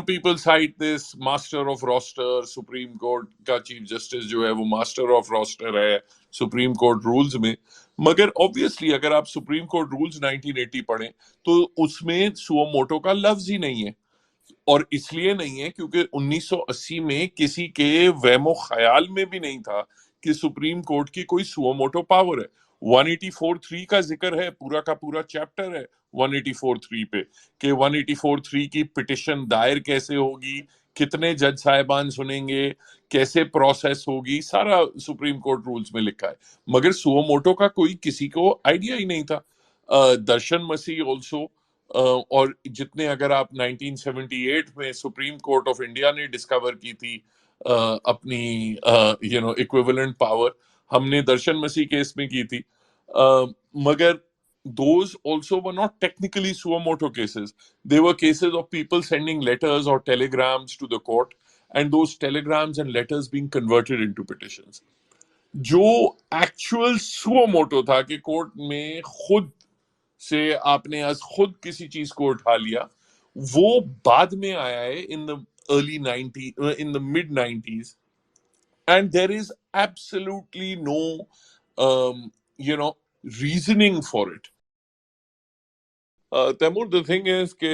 people cite this master of roster, supreme court کا chief justice جو ہے وہ ماسٹر آف روسٹر ہے سپریم کورٹ رولز میں. مگر obviously اگر آپ سپریم کورٹ رولز 1980 پڑھیں تو اس میں سو موٹو کا لفظ ہی نہیں ہے. اور اس لیے نہیں ہے کیونکہ 1980 میں کسی کے وہم و خیال میں بھی نہیں تھا کہ سپریم کورٹ کی کوئی سو موٹو پاور ہے. 184.3 کا ذکر ہے، پورا کا پورا چیپٹر ہے 184.3 پہ کہ 184.3 کی پٹیشن دائر کیسے ہوگی، کتنے جج صاحبان سنیں گے، کیسے پروسیس ہوگی، سارا سپریم کورٹ رولز میں لکھا ہے. مگر سو موٹو کا کوئی کسی کو آئیڈیا ہی نہیں تھا. درشن مسیح آلسو، اور جتنے اگر آپ 1978 میں سپریم کورٹ آف انڈیا نے ڈسکور کی تھی اپنی ایکویولنٹ پاور، ہم نے درشن مسیح کیس میں کی تھی. مگر those also were not technically suo moto cases. They were cases of people sending letters or telegrams to the court, and those telegrams and letters being converted into petitions. جو actual suo moto تھا کہ court میں خود سے آپ نے از خود کسی چیز کو اٹھا لیا، وہ بعد میں آیا ہے in the early 90s, in the mid 90s, and there is absolutely no reasoning for it. Taimur, the thing is کہ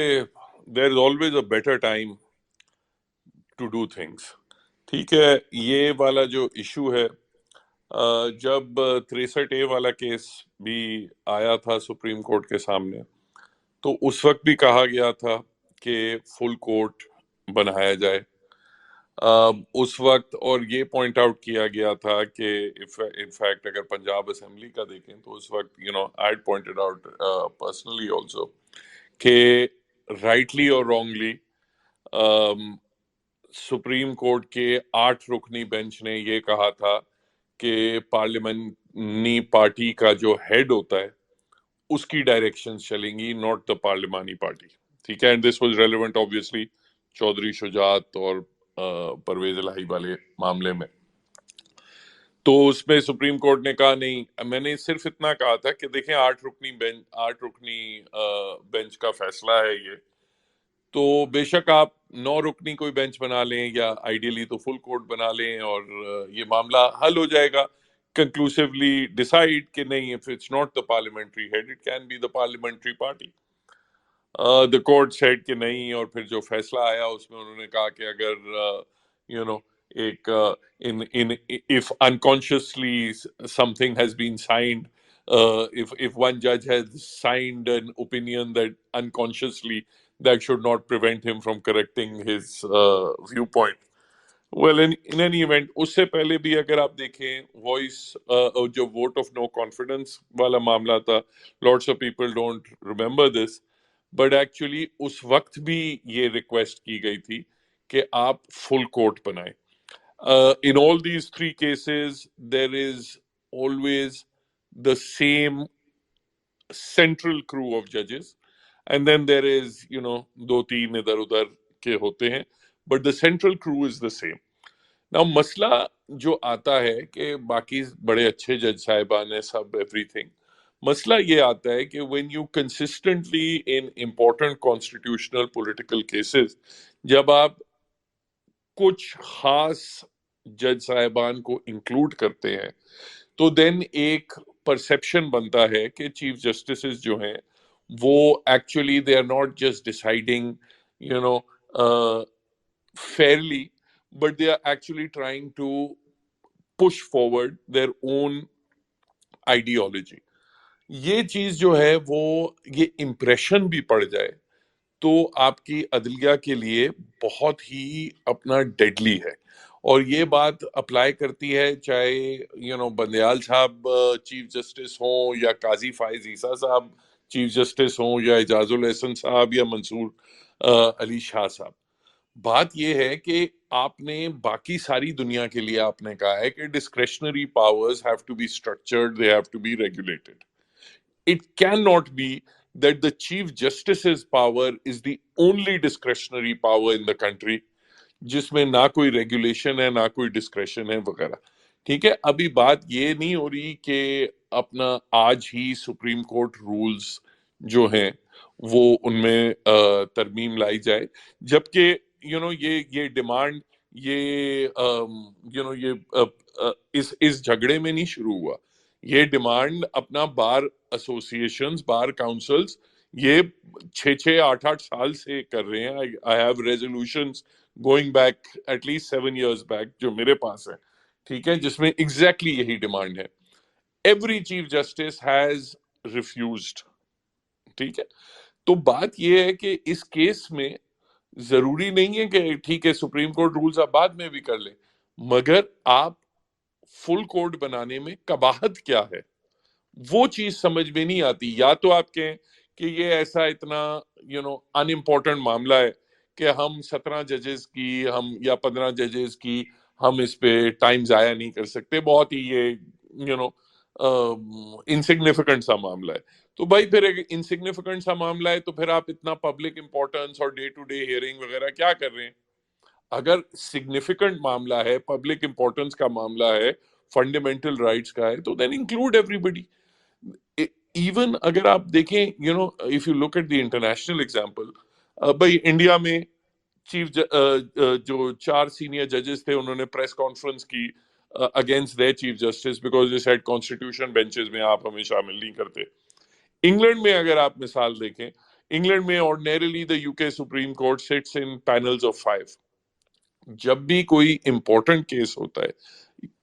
there is always a better time to do things. ٹھیک ہے، یہ والا جو ایشو ہے، جب 63A والا case بھی آیا تھا سپریم کورٹ کے سامنے تو اس وقت بھی کہا گیا تھا کہ فل کورٹ بنایا جائے. اس وقت اور یہ پوائنٹ آؤٹ کیا گیا تھا کہ ان فیکٹ اگر پنجاب اسمبلی کا دیکھیں تو اس وقت I pointed out personally also کہ رائٹلی اور رانگلی سپریم کورٹ کے 8 رکنی بینچ نے یہ کہا تھا کہ پارلیمانی پارٹی کا جو ہیڈ ہوتا ہے اس کی ڈائریکشنز چلیں گی، ناٹ دا پارلیمانی پارٹی. ٹھیک ہے، and this was relevant obviously Chaudhry Shujaat اور پرویز الہی والے معاملے میں. تو اس میں سپریم کورٹ نے کہا نہیں، میں نے صرف اتنا کہا تھا کہ دیکھیں 8 رکنی بینچ کا فیصلہ ہے یہ، تو بے شک آپ 9 رکنی کوئی بینچ بنا لیں یا آئیڈیلی تو فل کورٹ بنا لیں اور یہ معاملہ حل ہو جائے گا. conclusively decide کہ نہیں، if it's not the parliamentary head it can be the parliamentary party. The court said کہ نہیں، اور پھر جو فیصلہ آیا اس میں انہوں نے کہا کہ اگر ایک if unconsciously something has been signed, if one judge has signed an opinion that unconsciously, that should not prevent him from correcting his viewpoint. Well, in any event, اس سے پہلے بھی اگر آپ دیکھیں وائس جو ووٹ آف نو کانفیڈنس والا معاملہ تھا، lots of people don't remember this, but actually اس وقت بھی یہ ریکویسٹ کی گئی تھی کہ آپ فل کورٹ بنائیں. In all these 3 cases there is always the same central crew of judges, and then there is 2-3 ادھر ادھر کے ہوتے ہیں, but the central crew is the same. Now مسئلہ جو آتا ہے کہ باقی بڑے اچھے جج صاحبان ہیں سب everything، مسئلہ یہ آتا ہے کہ when you consistently in important constitutional political cases جب آپ کچھ خاص جج صاحبان کو انکلوڈ کرتے ہیں تو دین ایک پرسیپشن بنتا ہے کہ چیف جسٹسز جو ہیں وہ actually they are not just deciding fairly, but they are actually trying to push forward their own ideology. یہ چیز جو ہے وہ یہ امپریشن بھی پڑ جائے تو آپ کی عدلیہ کے لیے بہت ہی اپنا ڈیڈلی ہے. اور یہ بات اپلائی کرتی ہے چاہے بندیال صاحب چیف جسٹس ہوں یا قاضی فائز عیسیٰ صاحب چیف جسٹس ہوں یا اعجاز الحسن صاحب یا منصور علی شاہ صاحب. بات یہ ہے کہ آپ نے باقی ساری دنیا کے لیے آپ نے کہا ہے کہ discretionary powers have to be structured, they have to be regulated. It cannot be that the Chief Justice's power is the only discretionary power in the country جس میں نہ کوئی ریگولیشن ہے نہ کوئی ڈسکریشن ہے وغیرہ. ٹھیک ہے، ابھی بات یہ نہیں ہو رہی کہ اپنا آج ہی سپریم کورٹ رولز جو ہیں وہ ان میں ترمیم لائی جائے، جبکہ یہ ڈیمانڈ یہ اس جھگڑے میں نہیں شروع ہوا. یہ ڈیمانڈ اپنا بار ایسوسیشنز، بار کاؤنسلز یہ 6-8 سال سے کر رہے ہیں. I have resolutions going back at least 7 years back جو میرے پاس ہے، ٹھیک ہے، جس میں ایگزیکٹلی یہی ڈیمانڈ ہے. Every chief justice has refused. ٹھیک ہے، تو بات یہ ہے کہ اس کیس میں ضروری نہیں ہے کہ ٹھیک ہے سپریم کورٹ رولز آپ بعد میں بھی کر لیں، مگر آپ فل کورٹ بنانے میں قباحت کیا ہے وہ چیز سمجھ میں نہیں آتی. یا تو آپ کہیں کہ یہ ایسا اتنا ان امپورٹنٹ معاملہ ہے کہ ہم 17 ججز کی یا 15 ججز کی ہم اس پہ ٹائم ضائع نہیں کر سکتے، بہت ہی یہ انسگنیفیکنٹ سا معاملہ ہے. تو بھائی پھر ایک انسگنیفیکنٹ سا معاملہ ہے تو پھر آپ اتنا پبلک امپورٹنس اور ڈے ٹو ڈے ہیئرنگ وغیرہ کیا کر رہے ہیں؟ اگر سگنیفیکنٹ معاملہ ہے، پبلک امپورٹنس کا معاملہ ہے، فنڈامنٹل رائٹس کا ہے، تو then include everybody. Even اگر آپ دیکھیں if you look at the international example, بھائی انڈیا میں چیف جو 4 سینئر ججز تھے انہوں نے پریس کانفرنس کی against their chief justice because they said constitution benches میں آپ ہمیں شامل نہیں کرتے. انگلینڈ میں اگر آپ مثال دیکھیں، انگلینڈ میں ordinarily the UK Supreme Court sits in panels of 5. جب بھی کوئی امپورٹنٹ کیس ہوتا ہے،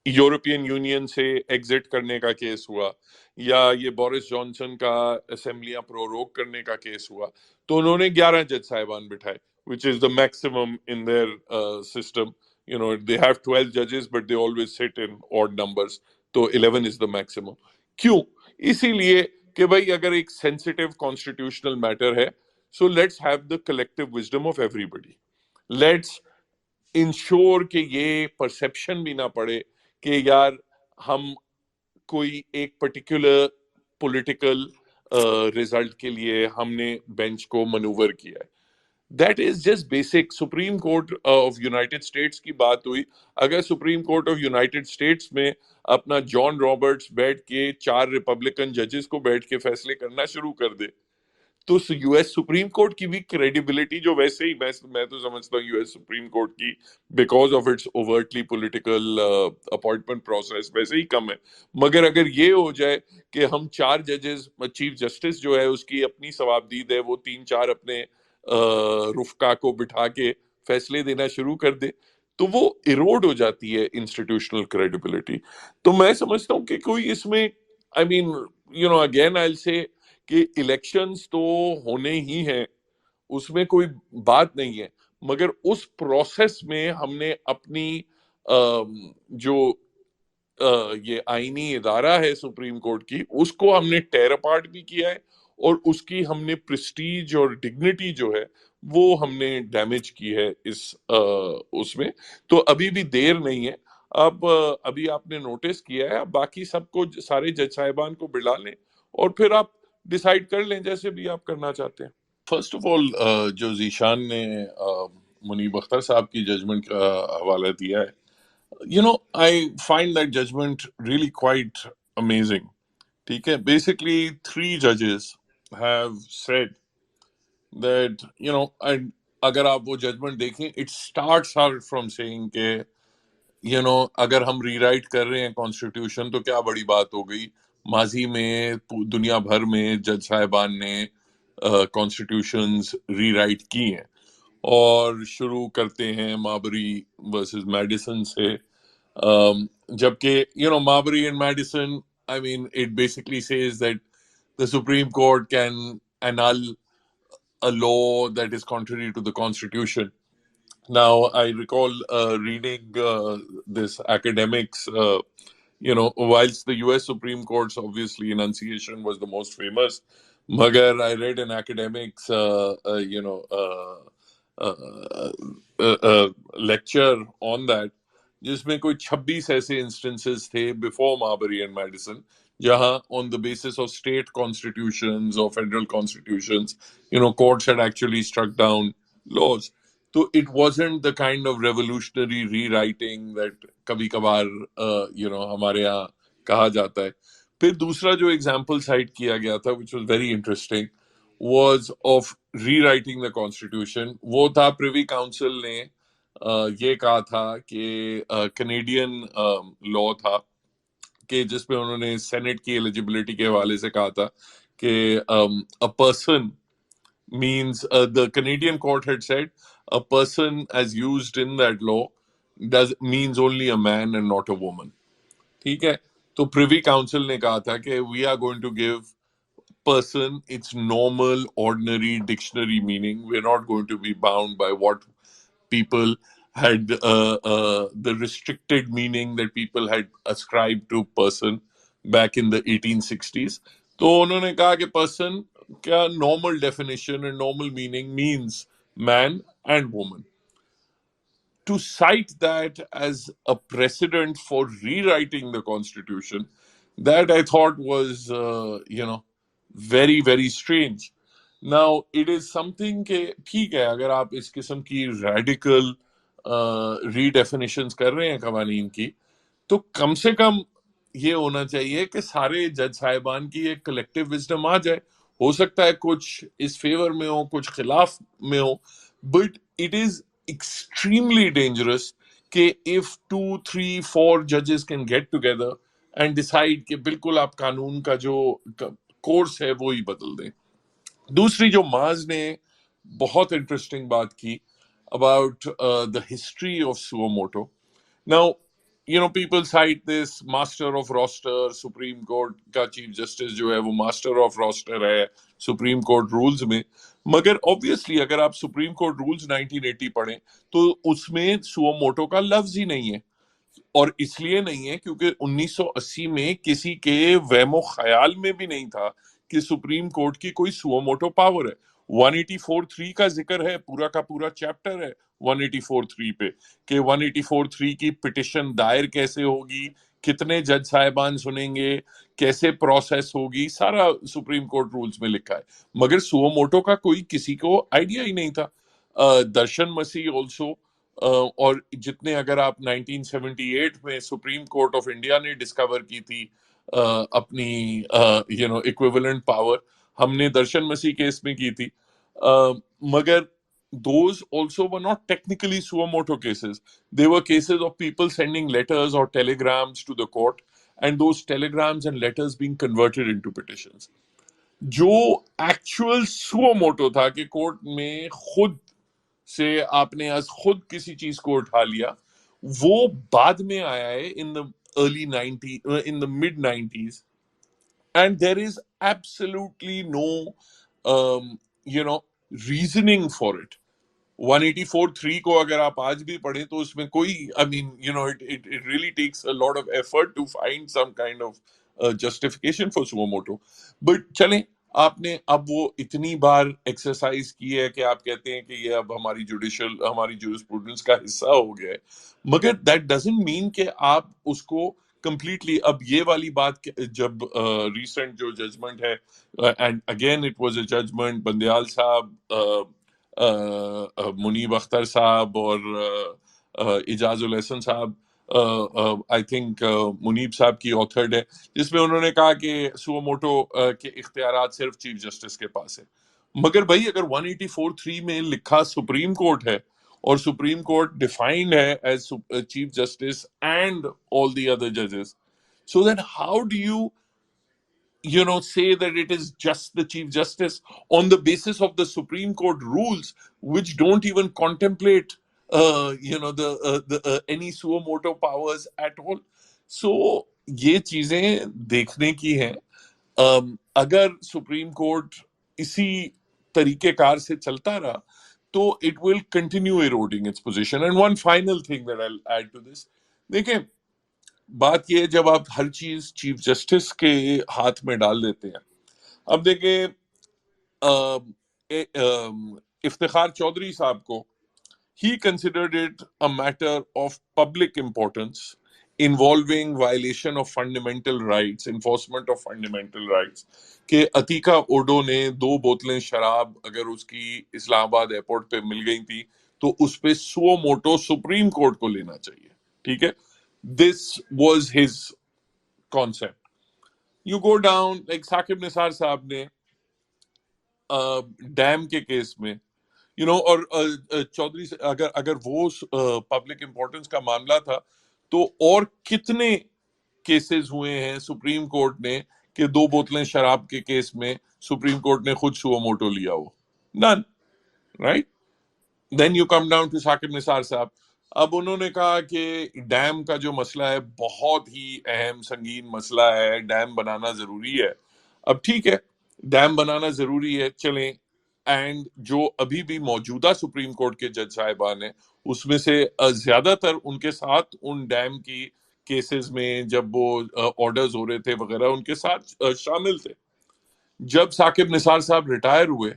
یورپین یونین سے ایگزٹ کرنے کا کیس ہوا یا یہ بورس جانسن کا اسمبلیاں پروروگ کرنے کا کیس ہوا، تو انہوں نے 11 جج صاحبان بٹھائے which is the maximum in their system. They have 12 judges but they always sit in odd numbers, تو 11 is the maximum. کیوں؟ اسی لیے کہ بھائی اگر ایک سینسیٹیو کانسٹیٹیوشنل میٹر ہے، so let's have the collective wisdom of everybody. Let's ensure کہ یہ پرسپشن بھی نہ پڑے کہ یار ہم کوئی ایک پرٹیکولر پولیٹیکل ریزلٹ کے لیے ہم نے بینچ کو منوور کیا ہے. That is just basic. Supreme court of United States کی بات ہوئی، اگر supreme court of United States میں اپنا جان رابرٹس بیٹھ کے 4 ریپبلکن ججز کو بیٹھ کے فیصلے کرنا شروع کر دے، تو یو ایس سپریم کورٹ کی بھی کریڈیبلٹی جو ویسے ہی میں تو سمجھتا ہوں یو ایس سپریم کورٹ کی because of its overtly political appointment process ویسے ہی کم ہے. مگر اگر یہ ہو جائے کہ ہم 4 ججز، چیف جسٹس جو ہے اس کی اپنی ثوابدید ہے، وہ 3-4 اپنے رفقا کو بٹھا کے فیصلے دینا شروع کر دے، تو وہ ایروڈ ہو جاتی ہے انسٹیٹیوشنل کریڈیبلٹی. تو میں سمجھتا ہوں کہ کوئی اس میں آئی مین اگین آئی ول سے کہ الیکشنز تو ہونے ہی ہیں، اس میں کوئی بات نہیں ہے، مگر اس پروسیس میں ہم نے اپنی جو یہ آئینی ادارہ ہے سپریم کورٹ کی، اس کو ہم نے ٹیئر اپارٹ بھی کیا ہے، اور اس کی ہم نے پریسٹیج اور ڈگنیٹی جو ہے وہ ہم نے ڈیمیج کی ہے اس میں. تو ابھی بھی دیر نہیں ہے. اب ابھی آپ نے نوٹس کیا ہے، اب باقی سب کو، سارے جج صاحبان کو بلا لیں اور پھر آپ ڈیسائیڈ کر لیں جیسے بھی آپ کرنا چاہتے ہیں. فرسٹ آف آل جو ذیشان نے منیب اختر صاحب کی ججمنٹ کا حوالہ دیا ہے، I find that judgment really quite amazing. ٹھیک ہے، basically 3 judges have said that and اگر آپ وہ ججمنٹ دیکھیں it starts out from saying کہ اگر ہم ری رائٹ کر رہے ہیں کانسٹیٹیوشن تو کیا بڑی بات ہو گئی، ماضی میں دنیا بھر میں جج صاحبان نے کانسٹیٹیوشنز ری رائٹ کی ہیں. اور شروع کرتے ہیں مابری ورسز میڈیسن سے، جبکہ Marbury and Madison, I mean, it basically says that the Supreme Court can annul a law that is contrary to the Constitution. Now, I recall reading this academics, whilst the US Supreme Court's obviously enunciation was the most famous, magar I read an academics, lecture on that, جس میں کوئی 26 ایسے instances تھے before ماربری and medicine جہاں آن the basis of state کانسٹیٹیوشنز اور federal کانسٹیٹیوشنز courts had actually struck down laws. تو it wasn't the kind of revolutionary rewriting that کبھی کبھار ہمارے یہاں کہا جاتا ہے. پھر دوسرا جو ایگزامپل سائٹ کیا گیا تھا which was very interesting was of rewriting the constitution. وہ تھا پریوی کاؤنسل نے یہ کہا تھا کہ کینیڈین لا تھا کہ جس میں انہوں نے سینٹ کی ایلیجبلٹی کے حوالے سے کہا تھا کہ a person means the Canadian court had said a person as used in that law means only a man and not a woman. ٹھیک ہے. تو پریوی کاؤنسل نے کہا تھا کہ we are going to give person its normal ordinary dictionary meaning. We're not going to be bound by what people had the restricted meaning that people had ascribed to person back in the 1860s. تو انہوں نے کہا کہ person کیا normal definition and normal meaning means man and woman. To cite that as a precedent for rewriting the constitution, that I thought was very very strange. Now it is something کہ ٹھیک ہے اگر آپ اس قسم کی radical ریڈیفینیشنز کر رہے ہیں قوانین کی تو کم سے کم یہ ہونا چاہیے کہ سارے جج صاحبان کی ایک کلیکٹیو وزڈم آ جائے. ہو سکتا ہے کچھ اس فیور میں ہو کچھ خلاف میں ہو, but it is extremely dangerous کہ if 2, 3, 4 judges can get together and decide کہ بالکل آپ قانون کا جو کورس ہے وہی بدل دیں. دوسری جو ماز نے بہت انٹرسٹنگ بات کی about the history of suo moto. Now, people cite this master of roster, Supreme Court کا چیف جسٹس جو ہے وہ ماسٹر آف روسٹر ہے سپریم کورٹ رولز میں, مگر obviously اگر آپ سپریم کورٹ رولز 1980 پڑھیں تو اس میں سو موٹو کا لفظ ہی نہیں ہے, اور اس لیے نہیں ہے کیونکہ 1980 میں کسی کے وہم و خیال میں بھی نہیں تھا کہ سپریم کورٹ کی کوئی سو موٹو پاور ہے. 184.3 کا ذکر ہے, پورا کا پورا چیپٹر ہے 184.3 پہ کہ 184.3 کی پٹیشن دائر کیسے ہوگی, کتنے جج صاحبان سنیں گے, کیسے پروسیس ہوگی, سارا سپریم کورٹ رولز میں لکھا ہے. مگر سو موٹو کا کوئی کسی کو آئیڈیا ہی نہیں تھا. درشن مسیح آلسو, اور جتنے اگر آپ 1978 میں سپریم کورٹ آف انڈیا نے ڈسکور کی تھی اپنی ایکویولنٹ پاور, ہم نے درشن مسیح کیس میں کی تھی, مگر those also were not technically suo moto cases. They were cases of people sending letters or telegrams to the court and those telegrams and letters being converted into petitions. جو actual suo moto تھا کہ court میں خود سے آپ نے از خود کسی چیز کو اٹھا لیا, وہ بعد میں آیا ہے in the early 90s, in the mid 90s, and there is absolutely no reasoning for it. 184.3 کو اگر آپ آج بھی پڑھیں تو اس میں کوئی it really takes a lot of effort to find some kind of justification for suo moto. But چلیں, آپ نے اب وہ اتنی بار ایکسرسائز کی ہے کہ آپ کہتے ہیں کہ یہ اب ہماری جورسپروڈنس کا حصہ ہو گیا ہے, مگر that doesn't mean کہ آپ اس کو کمپلیٹلی. اب یہ والی بات جب ریسنٹ جو ججمنٹ ہے, and again it was a judgment, Bandial صاحب, منیب اختر صاحب اور اعجاز الحسن صاحب, آئی تھنک منیب صاحب کی آتھرڈ ہے, جس میں انہوں نے کہا کہ سو موٹو کے اختیارات صرف چیف جسٹس کے پاس ہے. مگر بھائی اگر 184.3 میں لکھا سپریم کورٹ ہے اور سپریم کورٹ ڈیفائنڈ ہے as chief justice and all the other ججز, so then how do you say that it is just the chief justice on the basis of the Supreme Court rules which don't even contemplate any suo moto powers at all. So یہ چیزیں دیکھنے کی ہیں. اگر supreme court اسی طریقہ کار سے چلتا رہا تو it will continue eroding its position. And one final thing that I'll add to this, دیکھیں بات یہ جب آپ ہر چیز چیف جسٹس کے ہاتھ میں ڈال دیتے ہیں. اب دیکھیں افتخار چودھری صاحب کو, he considered it a matter of public importance involving violation of fundamental rights, enforcement of fundamental rights, کہ عتیقہ اوڈو نے 2 بوتلیں شراب اگر اس کی اسلام آباد ایئرپورٹ پہ مل گئی تھی تو اس پہ سو موٹو سپریم کورٹ کو لینا چاہیے. ٹھیک ہے, this was his concept. You go down like Saqib Nisar صاحب نے ڈیم کے کیس میں اور چودھری سے اگر وہ پبلک امپورٹنس کا معاملہ تھا تو اور کتنے کیسز ہوئے ہیں سپریم کورٹ نے کہ 2 بوتلیں شراب کے کیس میں سپریم کورٹ نے خود سو موٹو لیا ہو. None. Right. Then you come down to Saqib Nisar صاحب. اب انہوں نے کہا کہ ڈیم کا جو مسئلہ ہے بہت ہی اہم سنگین مسئلہ ہے, ڈیم بنانا ضروری ہے. اب ٹھیک ہے, ڈیم بنانا ضروری ہے, چلیں. اینڈ جو ابھی بھی موجودہ سپریم کورٹ کے جج صاحبان ہیں اس میں سے زیادہ تر ان کے ساتھ ان ڈیم کی کیسز میں جب وہ آرڈرز ہو رہے تھے وغیرہ ان کے ساتھ شامل تھے. جب ثاقب نثار صاحب ریٹائر ہوئے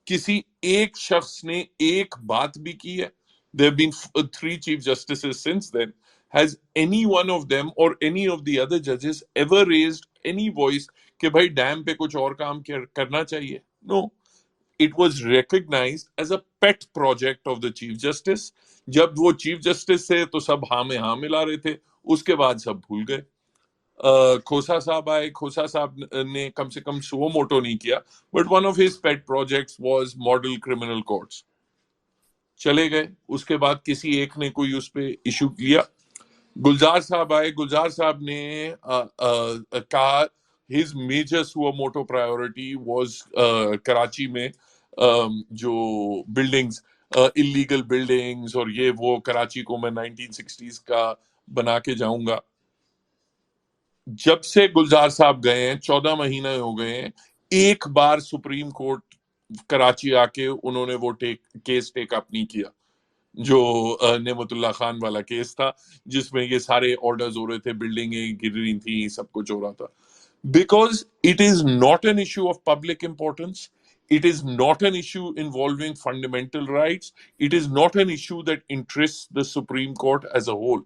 کسی ایک شخص نے ایک بات بھی کی ہے؟ there have been 3 chief justices since then. Has any one of them or any of the other judges ever raised any voice کہ بھائی ڈیم پہ کچھ اور کام کرنا چاہیے؟ No. It was recognized as a pet project of the chief justice. جب وہ chief justice تھے تو سب ہاں میں ہاں ملا رہے تھے, اس کے بعد سب بھول گئے. کھوسا صاحب آئے, کھوسا صاحب نے کم سے کم سو موٹو نہیں کیا, but one of his pet projects was model criminal courts. چلے گئے, اس کے بعد کسی ایک نے کوئی اس پہ ایشو کیا. گلزار صاحب آئے, گلزار صاحب نے کہا his major suo moto priority was Karachi میں جو بلڈنگز illegal buildings اور یہ وہ, کراچی کو میں 1960s کا بنا کے جاؤں گا. جب سے گلزار صاحب گئے ہیں 14 مہینے ہو گئے ہیں, ایک بار سپریم کورٹ کراچی آ کے انہوں نے وہ کیس ٹیک اپ نہیں کیا, جو نعمت اللہ خان والا کیس تھا جس میں یہ سارے آرڈرز ہو رہے تھے, بلڈنگیں گر رہی تھیں, سب کچھ ہو رہا تھا. Because it is not an issue of public importance, it is not an issue involving fundamental rights, it is not an issue that interests the Supreme Court as a whole.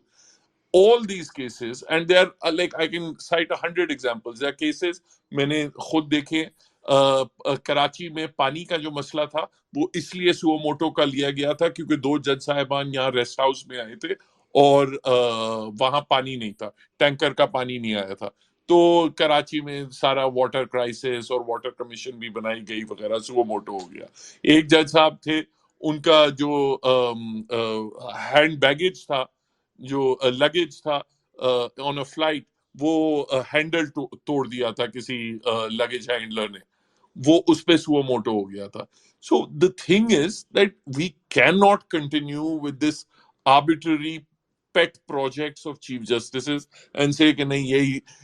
All these cases, and there are like I can cite 100 examples. There are cases میں نے خود دیکھے, کراچی میں پانی کا جو مسئلہ تھا وہ اس لیے سو موٹو کا لیا گیا تھا کیونکہ 2 جج صاحبان یہاں ریسٹ ہاؤس میں آئے تھے اور وہاں پانی نہیں تھا, ٹینکر کا پانی نہیں آیا تھا, تو کراچی میں سارا واٹر کرائسس اور واٹر کمیشن بھی بنائی گئی وغیرہ, سو موٹو ہو گیا. ایک جج صاحب تھے, ان کا جو ہینڈ بیگیج تھا, جو لگیج تھا آن اے فلائٹ, وہ ہینڈل توڑ دیا تھا کسی لگیج ہینڈلر نے, وہ اس پہ سو موٹو ہو گیا تھا. سو the thing is that we cannot continue with this arbitrary pet projects of chief justices and say کہ نہیں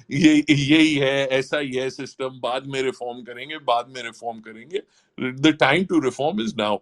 یہی ہے, ایسا ہی ہے سسٹم, بعد میں ریفارم کریں گے, بعد میں ریفارم کریں گے. The time to reform is now.